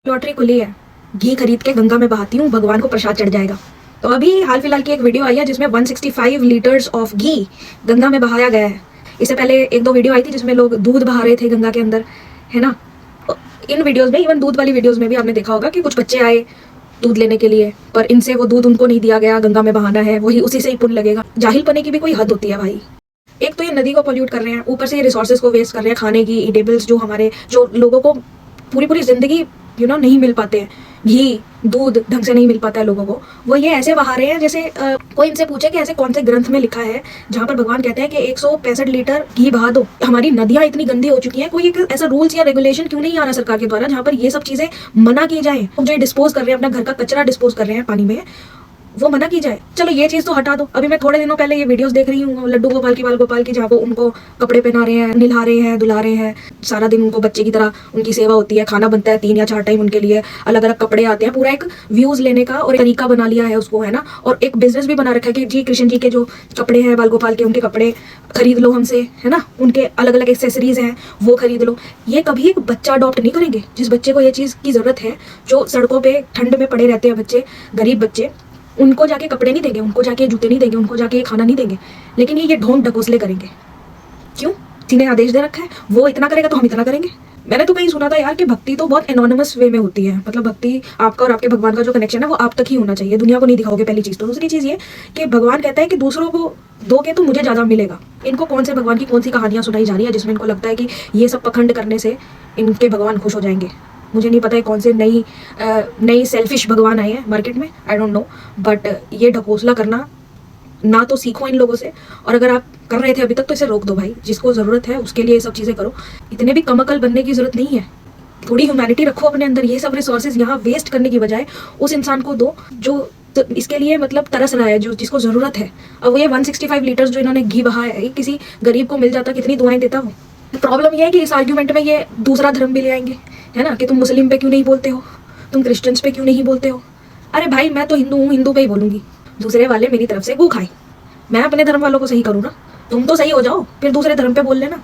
Lottery खुली है, घी खरीद के गंगा में बहाती हूँ, भगवान को प्रसाद चढ़ जाएगा। तो अभी हाल फिलहाल की एक वीडियो आई है जिसमें 165 लीटर्स ऑफ घी गंगा में बहाया गया है। इससे पहले एक दो वीडियो आई थी जिसमें लोग दूध बहा रहे थे गंगा के अंदर, है ना। इन वीडियोस में, इवन दूध वाली वीडियोस में भी आपने देखा होगा कि कुछ बच्चे आए दूध लेने के लिए, पर इनसे वो दूध उनको नहीं दिया गया, गंगा में बहाना है, वही उसी से ही पुण्य लगेगा। जाहिल पने की भी कोई हद होती है भाई। एक तो ये नदी को पोल्यूट कर रहे हैं, ऊपर से ये रिसोर्सेज को वेस्ट कर रहे हैं, खाने की ईटेबल्स जो लोगों को पूरी जिंदगी नहीं मिल पाते हैं, घी दूध ढंग से नहीं मिल पाता है लोगों को, वो ये ऐसे बहा रहे हैं जैसे कोई इनसे पूछे कि ऐसे कौन से ग्रंथ में लिखा है जहाँ पर भगवान कहते हैं कि 165 लीटर घी बहा दो। हमारी नदियाँ इतनी गंदी हो चुकी हैं, कोई एक ऐसा रूल्स या रेगुलेशन क्यों नहीं आ रहा सरकार के द्वारा जहाँ पर ये सब चीजें मना की जाए। जो ये डिस्पोज कर रहे हैं, अपना घर का कचरा डिस्पोज कर रहे हैं पानी में, वो मना की जाए। चलो ये चीज तो हटा दो। अभी मैं थोड़े दिनों पहले ये वीडियोस देख रही हूँ लड्डू गोपाल की, बाल गोपाल की, जहाँ वो उनको कपड़े पहना रहे हैं, निल्हा रहे हैं, दुला रहे हैं, सारा दिन उनको बच्चे की तरह उनकी सेवा होती है, खाना बनता है 3 या 4 टाइम उनके लिए, अलग अलग कपड़े आते हैं, पूरा एक व्यूज लेने का और एक तरीका बना लिया है उसको, है ना। और एक बिजनेस भी बना रखा है कि जी कृष्ण जी के जो कपड़े हैं, बाल गोपाल के, उनके कपड़े खरीद लो हमसे, है ना, उनके अलग अलग एक्सेसरीज हैं वो खरीद लो। ये कभी एक बच्चा अडॉप्ट नहीं करेंगे जिस बच्चे को ये चीज़ की जरूरत है, जो सड़कों पे ठंड में पड़े रहते हैं बच्चे, गरीब बच्चे, उनको जाके कपड़े नहीं देंगे, उनको जाके जूते नहीं देंगे, उनको जाके खाना नहीं देंगे। लेकिन ये ढोंग ढकोसले करेंगे। क्यों? जिन्हें आदेश दे रखा है वो इतना करेगा तो हम इतना करेंगे। मैंने तो कहीं सुना था यार कि भक्ति तो बहुत एनोनिमस वे में होती है, मतलब भक्ति आपका और आपके भगवान का जो कनेक्शन है वो आप तक ही होना चाहिए, दुनिया को नहीं दिखाओगे, पहली चीज। तो दूसरी चीज ये कि भगवान कहता है कि दूसरों को दोगे तो मुझे ज्यादा मिलेगा। इनको कौन से भगवान की कौन सी कहानियां सुनाई जा रही है जिसमें इनको लगता है कि ये सब पखंड करने से इनके भगवान खुश हो जाएंगे। मुझे नहीं पता है कौन से नई सेल्फिश भगवान आए हैं मार्केट में, आई डोंट नो, बट ये ढकोसला करना ना तो सीखो इन लोगों से, और अगर आप कर रहे थे अभी तक तो इसे रोक दो भाई। जिसको ज़रूरत है उसके लिए ये सब चीज़ें करो, इतने भी कमअकल बनने की ज़रूरत नहीं है। थोड़ी ह्यूमैनिटी रखो अपने अंदर। ये सब रिसोर्सेज यहाँ वेस्ट करने की बजाय उस इंसान को दो जो तो इसके लिए मतलब तरस रहा है, जो जिसको ज़रूरत है। अब वो ये 165 लीटर्स जो इन्होंने घी बहाया है, किसी गरीब को मिल जाता कितनी दुआएं देता वो। प्रॉब्लम ये है कि इस आर्ग्यूमेंट में ये दूसरा धर्म भी ले आएंगे, है ना, कि तुम मुस्लिम पे क्यों नहीं बोलते हो, तुम क्रिश्चियंस पे क्यों नहीं बोलते हो। अरे भाई मैं तो हिंदू हूँ, हिंदू पे ही बोलूंगी। दूसरे वाले मेरी तरफ से गू खाए, मैं अपने धर्म वालों को सही करूँ ना। तुम तो सही हो जाओ, फिर दूसरे धर्म पे बोल लेना।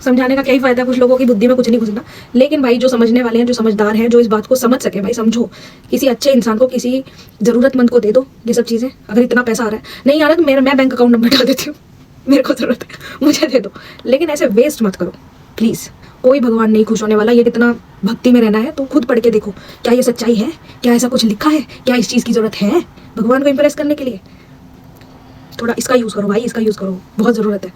समझाने का क्या ही फायदा, कुछ लोगों की बुद्धि में कुछ नहीं घुसना। लेकिन भाई जो समझने वाले हैं, जो समझदार हैं, जो इस बात को समझ सके, भाई समझो। किसी अच्छे इंसान को, किसी जरूरतमंद को दे दो ये सब चीज़ें। अगर इतना पैसा आ रहा है, नहीं आ रहा तो मैं बैंक अकाउंट नंबर डाल देती हूँ, मेरे को जरूरत है, मुझे दे दो। लेकिन ऐसे वेस्ट मत करो प्लीज़। कोई भगवान नहीं खुश होने वाला। ये कितना भक्ति में रहना है तो खुद पढ़ के देखो, क्या ये सच्चाई है, क्या ऐसा कुछ लिखा है, क्या इस चीज़ की ज़रूरत है भगवान को इम्प्रेस करने के लिए। थोड़ा इसका यूज़ करो भाई, इसका यूज़ करो, बहुत ज़रूरत है।